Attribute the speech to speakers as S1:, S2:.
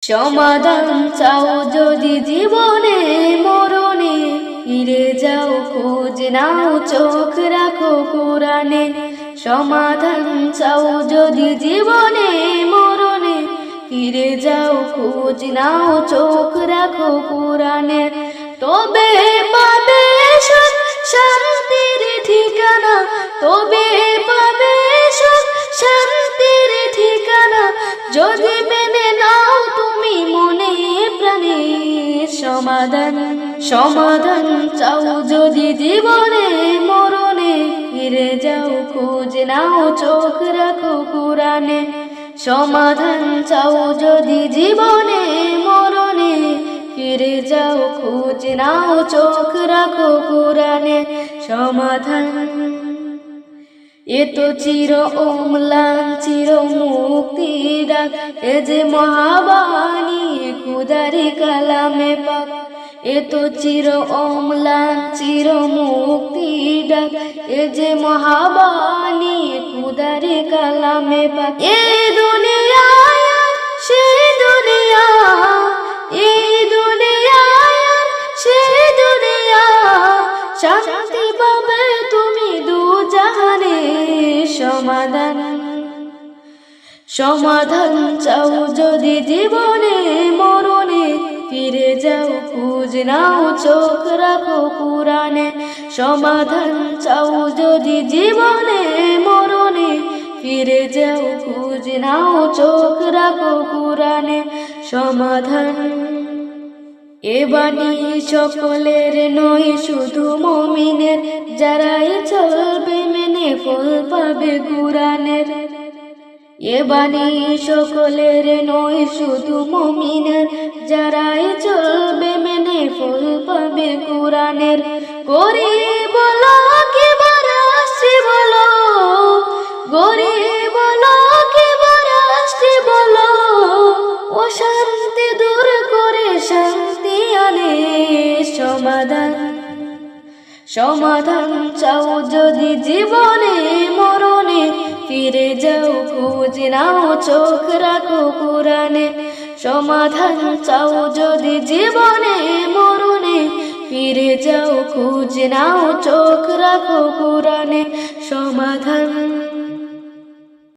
S1: সমাধান চাও যদি জীবনে মরণে, ফিরে যাও খোঁজ নাও চোখ রাখো কোরআনে। সমাধান চাও যদি জীবনে মরণে, ফিরে যাও খোঁজ নাও চোখ রাখো কোরআনে। তবে পাবে সুখ শান্তির ঠিকানা, তবে পাবে সুখ শান্তির ঠিকানা, যদি মেনে নাও তুমি মনে প্রাণে। সমাধান সমাধান চাও যদি জীবনে মরণে, ফিরে যাও খোঁজ নাও চোখ রাখো কোরআনে। সমাধান চাও যদি জীবনে মরণে, ফিরে যাও খোঁজ নাও চোখ রাখো কোরআনে। সমাধান এ তো চির অম্লান চির মুক্তির ডাক, এ যে মহাবাণী খুদারি কালামে পাক। এ তো চির অম্লান চির মুক্তির ডাক, এ যে মহাবাণী খুদারি কালামে পাক। এই দুনিয়া সেই দুনিয়া, এই দুনিয়া সেই দুনিয়া, শান্তি পাবে তুমি দু জাহানে। সমাধান সমাধান চাও যদি জীবনে মরণে, ফিরে যাও খোঁজ নাও চোখ রাখো কোরআনে। সমাধান চাও যদি জীবনে মরণে, ফিরে যাও খোঁজ নাও চোখ রাখো কোরআনে। সমাধান এ বাণী সকলের নয় শুধু মুমিনের, যারাই চলবে মেনে ফল পাবে কুরআনের। এ বাণী সকলের নয় শুধু মুমিনের, যারাই চলবে মেনে ফল পাবে কুরআনের। গরিব বলো কিংবা রাষ্ট্রী বলো, গরিব বলো কিংবা রাষ্ট্রী বলো, অশান্তি দূর করে শান্তি আনে। সমাধান সমাধান চাও যদি জীবনে মরণে, ফিরে যাও খোঁজ নাও চোখ রাখো কোরআনে। সমাধান চাও যদি জীবনে মরণে, ফিরে যাও খোঁজ নাও চোখ রাখো কোরআনে। সমাধান।